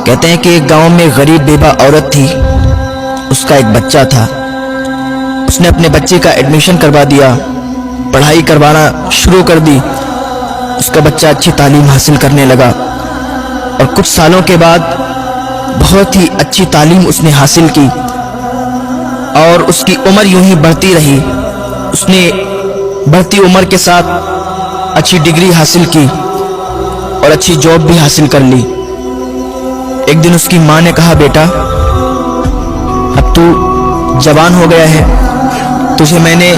کہتے ہیں کہ ایک گاؤں میں غریب بیوہ عورت تھی، اس کا ایک بچہ تھا۔ اس نے اپنے بچے کا ایڈمیشن کروا دیا، پڑھائی کروانا شروع کر دی۔ اس کا بچہ اچھی تعلیم حاصل کرنے لگا اور کچھ سالوں کے بعد بہت ہی اچھی تعلیم اس نے حاصل کی اور اس کی عمر یوں ہی بڑھتی رہی۔ اس نے بڑھتی عمر کے ساتھ اچھی ڈگری حاصل کی اور اچھی جاب بھی حاصل کر لی۔ ایک دن اس کی ماں نے کہا، بیٹا اب تو جوان ہو گیا ہے، تجھے میں نے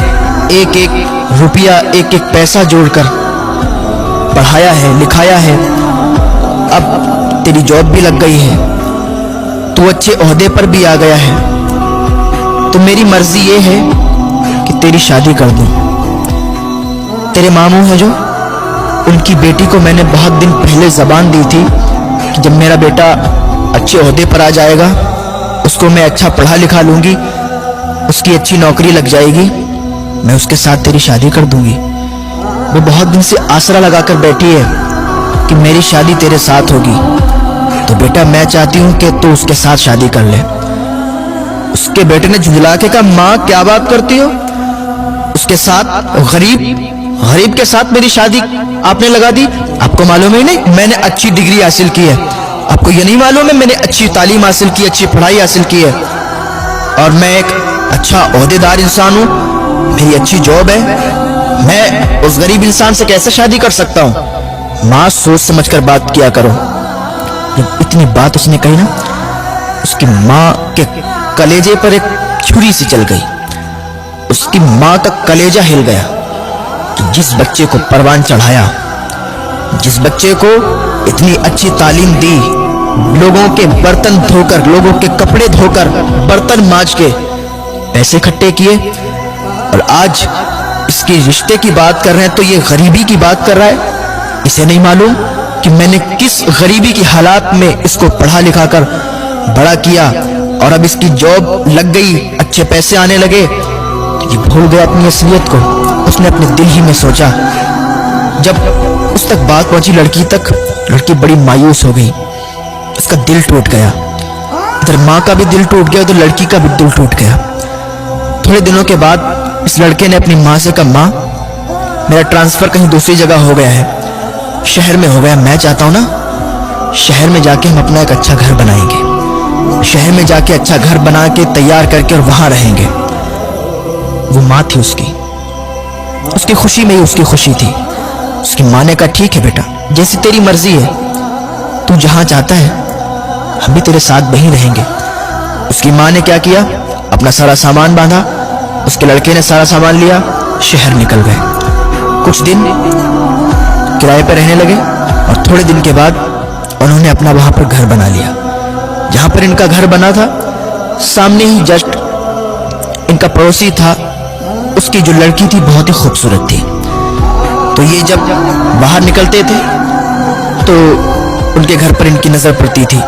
ایک ایک روپیہ ایک ایک پیسہ جوڑ کر پڑھایا ہے، لکھایا ہے، اب تیری جاب بھی لگ گئی ہے، تو اچھے عہدے پر بھی آ گیا ہے، تو میری مرضی یہ ہے کہ تیری شادی کر دوں۔ تیرے ماموں ہیں جو، ان کی بیٹی کو میں نے بہت دن پہلے زبان دی تھی کہ جب میرا بیٹا اچھے عہدے پر آ جائے گا، اس کو میں اچھا پڑھا لکھا لوں گی، اس کی اچھی نوکری لگ جائے گی، میں اس کے ساتھ تیری شادی کر دوں گی۔ وہ بہت دن سے آسرا لگا کر بیٹھی ہے کہ میری شادی تیرے ساتھ ہوگی، تو بیٹا میں چاہتی ہوں کہ تو اس کے ساتھ شادی کر لے۔ اس کے بیٹے نے جھنجھلا کے کہا، ماں کیا بات کرتی ہو؟ اس کے ساتھ غریب کے ساتھ میری شادی آپ نے لگا دی؟ آپ کو معلوم ہے نہیں میں نے اچھی ڈگری حاصل کی ہے؟ آپ کو یہ نہیں معلوم ہے میں نے اچھی تعلیم حاصل کی، اچھی پڑھائی حاصل کی ہے، اور میں ایک اچھا عہدے دار انسان ہوں، میری اچھی جاب ہے، میں اس غریب انسان سے کیسے شادی کر سکتا ہوں؟ ماں سوچ سمجھ کر بات کیا کرو۔ جب اتنی بات اس نے کہی نا، اس کی ماں کے کلیجے پر ایک چھری سی چل گئی۔ اس کی ماں کا کلیجہ ہل گیا کہ جس بچے کو پروان چڑھایا، جس بچے کو اتنی اچھی تعلیم دی، لوگوں کے برتن دھو کر، لوگوں کے کپڑے دھو کر، برتن مانج کے پیسے اکٹھے کیے، اور آج اس کی رشتے کی بات کر رہے ہیں تو یہ غریبی کی بات کر رہا ہے۔ اسے نہیں معلوم کہ میں نے کس غریبی کی حالات میں اس کو پڑھا لکھا کر بڑا کیا، اور اب اس کی جاب لگ گئی، اچھے پیسے آنے لگے، یہ بھول گیا اپنی اصلیت کو۔ اس نے اپنے دل ہی میں سوچا۔ جب اس تک بات پہنچی لڑکی تک، لڑکی بڑی مایوس ہو گئی، اس کا دل ٹوٹ گیا، ادھر ماں کا بھی دل ٹوٹ گیا، ادھر لڑکی کا بھی دل ٹوٹ گیا۔ تھوڑے دنوں کے بعد اس لڑکے نے اپنی ماں سے کہا، ماں میرا ٹرانسفر کہیں دوسری جگہ ہو گیا ہے، شہر میں ہو گیا، میں چاہتا ہوں نا شہر میں جا کے ہم اپنا ایک اچھا گھر بنائیں گے، شہر میں جا کے اچھا گھر بنا کے تیار کر کے اور وہاں رہیں گے۔ وہ ماں تھی اس کی خوشی میں ہی اس کی خوشی تھی۔ اس کی ماں نے کہا، ٹھیک ہے بیٹا، جیسی تیری مرضی ہے، تو جہاں چاہتا ہے ہم بھی تیرے ساتھ وہیں رہیں گے۔ اس کی ماں نے کیا کیا، اپنا سارا سامان باندھا، اس کے لڑکے نے سارا سامان لیا، شہر نکل گئے۔ کچھ دن کرائے پہ رہنے لگے اور تھوڑے دن کے بعد انہوں نے اپنا وہاں پر گھر بنا لیا۔ جہاں پر ان کا گھر بنا تھا، سامنے ہی جسٹ ان کا پڑوسی تھا، اس کی جو لڑکی تھی بہت ہی خوبصورت تھی، تو یہ جب باہر نکلتے تھے تو ان کے گھر پر ان کی نظر پڑتی تھی،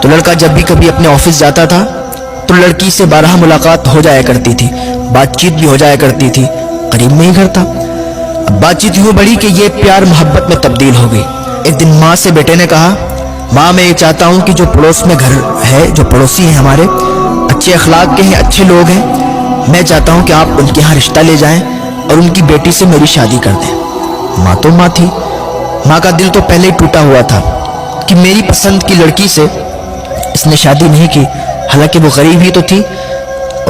تو لڑکا جب بھی کبھی اپنے آفس جاتا تھا تو لڑکی سے بارہا ملاقات ہو جایا کرتی تھی، بات چیت بھی ہو جایا کرتی تھی، قریب میں ہی گھر تھا۔ اب بات چیت یوں بڑھی کہ یہ پیار محبت میں تبدیل ہو گئی۔ ایک دن ماں سے بیٹے نے کہا، ماں میں یہ چاہتا ہوں کہ جو پڑوس میں گھر ہے، جو پڑوسی ہیں ہمارے، اچھے اخلاق کے ہیں، اچھے لوگ ہیں، میں چاہتا ہوں کہ آپ ان کے ہاں رشتہ لے جائیں اور ان کی بیٹی سے میری شادی کر دیں۔ ماں تو ماں تھی، ماں کا دل تو پہلے ہی ٹوٹا ہوا تھا کہ میری پسند کی لڑکی سے اس نے شادی نہیں کی، حالانکہ وہ غریب ہی تو تھی،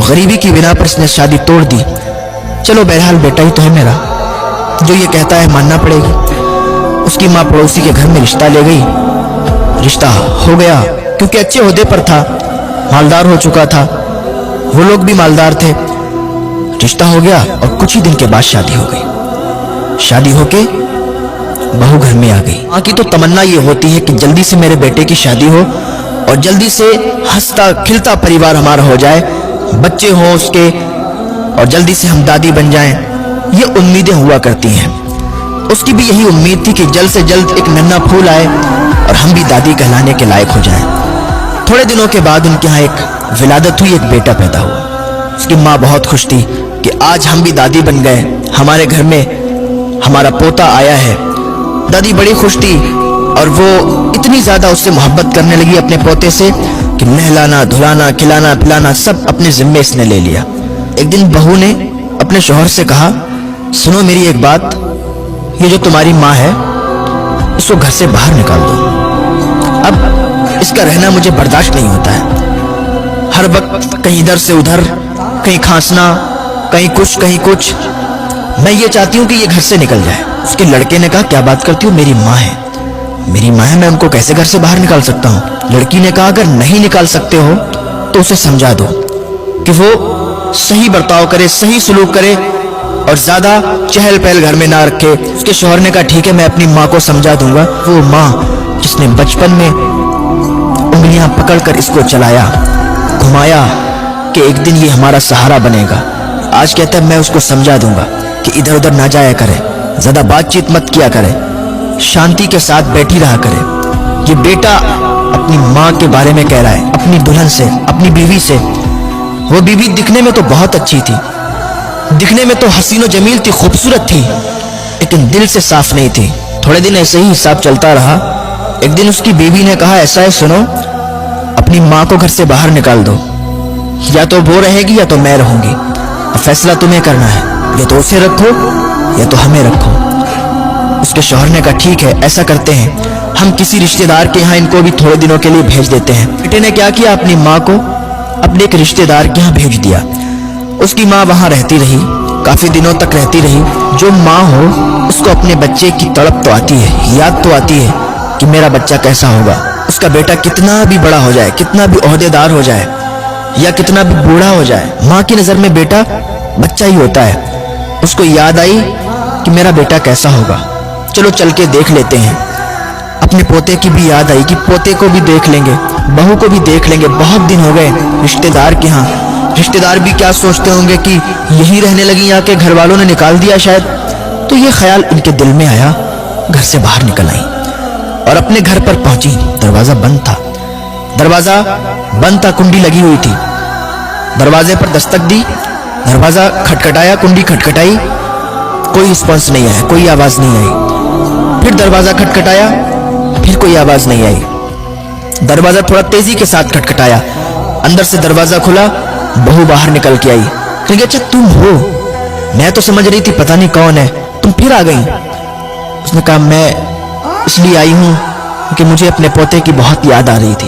غریبی کی بنا پر اس نے شادی توڑ دی۔ چلو بہرحال بیٹا ہی تو ہے میرا، جو یہ کہتا ہے ماننا پڑے گی۔ اس کی ماں پڑوسی کے گھر میں رشتہ لے گئی، رشتہ ہو گیا، کیونکہ اچھے عہدے پر تھا، مالدار ہو چکا تھا، وہ لوگ بھی مالدار تھے، رشتہ ہو گیا اور کچھ ہی دن کے بعد شادی ہو گئی۔ شادی ہو کے بہو گھر میں آ گئی۔ ماں کی تو تمنا یہ ہوتی ہے کہ جلدی سے میرے بیٹے کی شادی ہو اور جلدی سے ہنستا کھلتا پریوار ہمارا ہو جائے، بچے ہوں اس کے، اور جلدی سے ہم دادی بن جائیں، یہ امیدیں ہوا کرتی ہیں۔ اس کی بھی یہی امید تھی کہ جلد سے جلد ایک ننھا پھول آئے اور ہم بھی دادی کہلانے کے لائق ہو جائیں۔ تھوڑے دنوں کے بعد ان کے ہاں ایک ولادت ہوئی، ایک بیٹا پیدا ہوا۔ اس کی ماں بہت خوش تھی کہ آج ہم بھی دادی بن گئے، ہمارے گھر میں ہمارا پوتا آیا ہے۔ دادی بڑی خوش تھی اور وہ اتنی زیادہ اس سے محبت کرنے لگی اپنے پوتے سے کہ نہلانا دھلانا کھلانا پلانا سب اپنے ذمے اس نے لے لیا۔ ایک دن بہو نے اپنے شوہر سے کہا، سنو میری ایک بات، یہ جو تمہاری ماں ہے اس کو گھر سے باہر نکال دو، اب اس کا رہنا مجھے برداشت نہیں ہوتا ہے، ہر وقت کہیں ادھر سے ادھر، کہیں کھانسنا، کہیں کچھ، میں یہ چاہتی ہوں کہ یہ گھر سے نکل جائے۔ اس کے لڑکے نے کہا، کیا بات کرتی ہو، میری ماں ہے، میں ان کو کیسے گھر سے باہر نکال سکتا ہوں؟ لڑکی نے کہا، اگر نہیں نکال سکتے ہو تو اسے سمجھا دو کہ وہ صحیح برتاؤ کرے، صحیح سلوک کرے اور زیادہ چہل پہل گھر میں نہ رکھے۔ اس کے شوہر نے کہا، ٹھیک ہے میں اپنی ماں کو سمجھا دوں گا۔ وہ ماں جس نے بچپن میں انگلیاں پکڑ کر اس کو چلایا، گھمایا کہ ایک دن یہ ہمارا سہارا بنے گا، آج کہتا ہے میں اس کو سمجھا دوں گا کہ ادھر ادھر نہ جایا کرے، زیادہ بات چیت مت کیا کرے، شانتی کے ساتھ بیٹھی رہا کرے۔ یہ بیٹا اپنی ماں کے بارے میں کہہ رہا ہے، اپنی دلہن سے، اپنی بیوی سے۔ وہ بیوی دکھنے میں تو بہت اچھی تھی، دکھنے میں تو حسین و جمیل تھی، خوبصورت تھی، لیکن دل سے صاف نہیں تھی۔ تھوڑے دن ایسے ہی حساب چلتا رہا۔ ایک دن اس کی بیوی نے کہا، ایسا ہے سنو، اپنی ماں کو گھر سے باہر نکال دو، یا تو وہ رہے گی یا تو میں رہوں گی، اب فیصلہ تمہیں کرنا ہے، یا تو اسے رکھو یا تو ہمیں رکھو۔ اس کے شوہر نے کہا، ٹھیک ہے ایسا کرتے ہیں، ہم کسی رشتہ دار کے یہاں ان کو بھی تھوڑے دنوں کے لیے بھیج دیتے ہیں۔ بیٹے نے کیا کیا، اپنی ماں کو اپنے ایک رشتہ دار کے یہاں بھیج دیا۔ اس کی ماں وہاں رہتی رہی، کافی دنوں تک رہتی رہی۔ جو ماں ہو اس کو اپنے بچے کی تڑپ تو آتی ہے، یاد تو آتی ہے کہ میرا بچہ کیسا ہوگا، اس کا بیٹا کتنا بھی بڑا ہو جائے، کتنا بھی عہدیدار ہو جائے یا کتنا بھی بوڑھا ہو جائے، ماں کی نظر میں بیٹا بچہ ہی ہوتا ہے۔ اس کو یاد آئی کہ میرا بیٹا کیسا ہوگا، چلو چل کے دیکھ لیتے ہیں۔ اپنے پوتے کی بھی یاد آئی کہ پوتے کو بھی دیکھ لیں گے، بہو کو بھی دیکھ لیں گے، بہت دن ہو گئے رشتہ دار کے ہاں۔ رشتہ دار بھی کیا سوچتے ہوں گے کہ یہی رہنے لگی یا کہ گھر والوں نے نکال دیا شاید، تو یہ خیال ان کے دل میں آیا، گھر سے باہر نکل آئی اور اپنے گھر پر پہنچی۔ دروازہ بند تھا، کنڈی لگی ہوئی تھی۔ دروازے پر دستک دی، دروازہ کھٹکھٹایا، کنڈی کھٹکھٹائی، کوئی رسپانس نہیں آیا، کوئی آواز نہیں آئی۔ پھر دروازہ کھٹکھٹایا، پھر کوئی آواز نہیں آئی۔ دروازہ تھوڑا تیزی کے ساتھ کھٹکھٹایا، اندر سے دروازہ کھلا، بہو باہر نکل کے آئی۔ کہ اچھا تم ہو، میں تو سمجھ رہی تھی پتہ نہیں کون ہے، تم پھر آ گئی۔ اس نے کہا، میں اس لیے آئی ہوں کہ مجھے اپنے پوتے کی بہت یاد آ رہی تھی،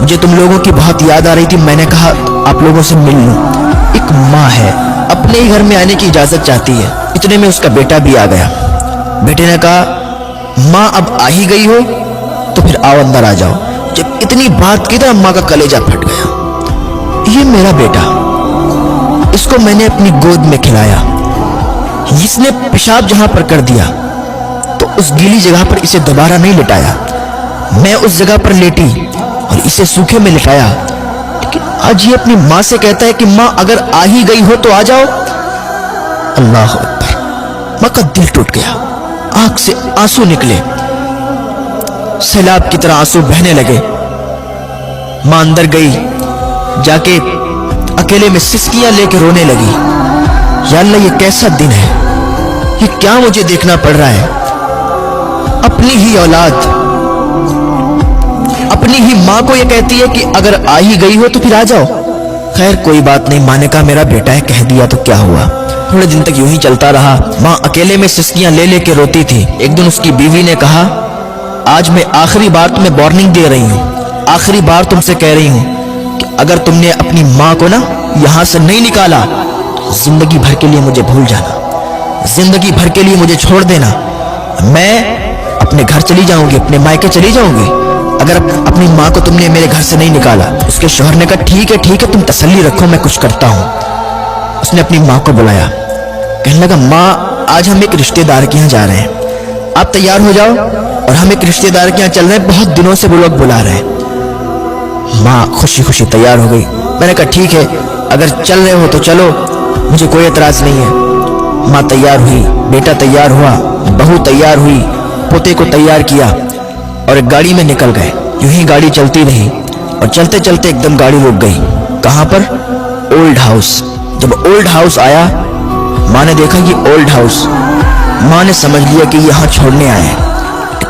مجھے تم لوگوں کی بہت یاد آ رہی تھی، میں نے کہا آپ لوگوں سے مل لوں۔ ایک ماں ہے، اپنے ہی گھر میں آنے کی اجازت چاہتی ہے۔ اتنے میں اس کا بیٹا بھی آ گیا۔ بیٹے نے کہا، ماں اب آ ہی گئی ہو تو پھر آؤ اندر آ جاؤ۔ جب اتنی بات کی تو اماں کا کلیجہ پھٹ گیا، یہ میرا بیٹا، اس کو میں نے اپنی گود میں کھلایا، اس نے پیشاب جہاں پر کر دیا تو اس گیلی جگہ پر اسے دوبارہ نہیں لٹایا، میں اس جگہ پر لیٹی اور اسے سوکھے میں لٹایا، لیکن آج یہ اپنی ماں سے کہتا ہے کہ ماں اگر آ ہی گئی ہو تو آ جاؤ۔ اللہ اکبر، ماں کا دل ٹوٹ گیا، آنکھ سے آنسو نکلے، سیلاب کی طرح آنسو بہنے لگے۔ ماں اندر گئی، جا کے اکیلے میں سسکیاں لے کے رونے لگی، یا اللہ یہ کیسا دن ہے، یہ کیا مجھے دیکھنا پڑ رہا ہے، اپنی ہی اولاد اپنی ہی ماں کو یہ کہتی ہے کہ اگر آ ہی گئی ہو تو پھر آ جاؤ۔ خیر کوئی بات نہیں، ماں نے کہا میرا بیٹا ہے، کہہ دیا تو کیا ہوا۔ تھوڑے دن تک یوں ہی چلتا رہا، ماں اکیلے میں سسکیاں لے لے کے روتی تھی۔ ایک دن اس کی بیوی نے کہا، آج میں آخری بار تمہیں وارننگ دے رہی ہوں، آخری بار تم سے کہہ رہی ہوں کہ اگر تم نے اپنی ماں کو نا یہاں سے نہیں نکالا تو زندگی بھر کے لیے مجھے بھول جانا، زندگی بھر کے لیے مجھے چھوڑ دینا، میں اپنے گھر چلی جاؤں گی، اپنے مائکے چلی جاؤں گی اگر اپنی ماں کو تم نے میرے گھر سے نہیں نکالا۔ اس کے شوہر نے کہا، ٹھیک ہے تم تسلی رکھو، میں کچھ کرتا ہوں۔ اس نے اپنی ماں کو بلایا، کہنے لگا، ماں آج ہم ایک رشتہ دار کے یہاں جا رہے ہیں، آپ تیار ہو جاؤ اور ہم ایک رشتہ دار کے یہاں چل رہے ہیں، بہت دنوں سے وہ لوگ بلا رہے ہیں۔ ماں خوشی خوشی تیار ہو گئی۔ میں نے کہا ٹھیک ہے، اگر چل رہے ہو تو چلو، مجھے کوئی اعتراض نہیں ہے۔ ماں تیار ہوئی، بیٹا تیار ہوا، بہو تیار ہوئی، پوتے کو تیار کیا اور ایک گاڑی میں نکل گئے۔ یوں ہی گاڑی چلتی رہی اور چلتے چلتے ایک دم گاڑی رک گئی۔ کہاں پر؟ Old house. جب اولڈ ہاؤس آیا، ماں نے دیکھا یہ اولڈ ہاؤس، ماں نے سمجھ لیا کہ یہاں چھوڑنے آئے ہیں۔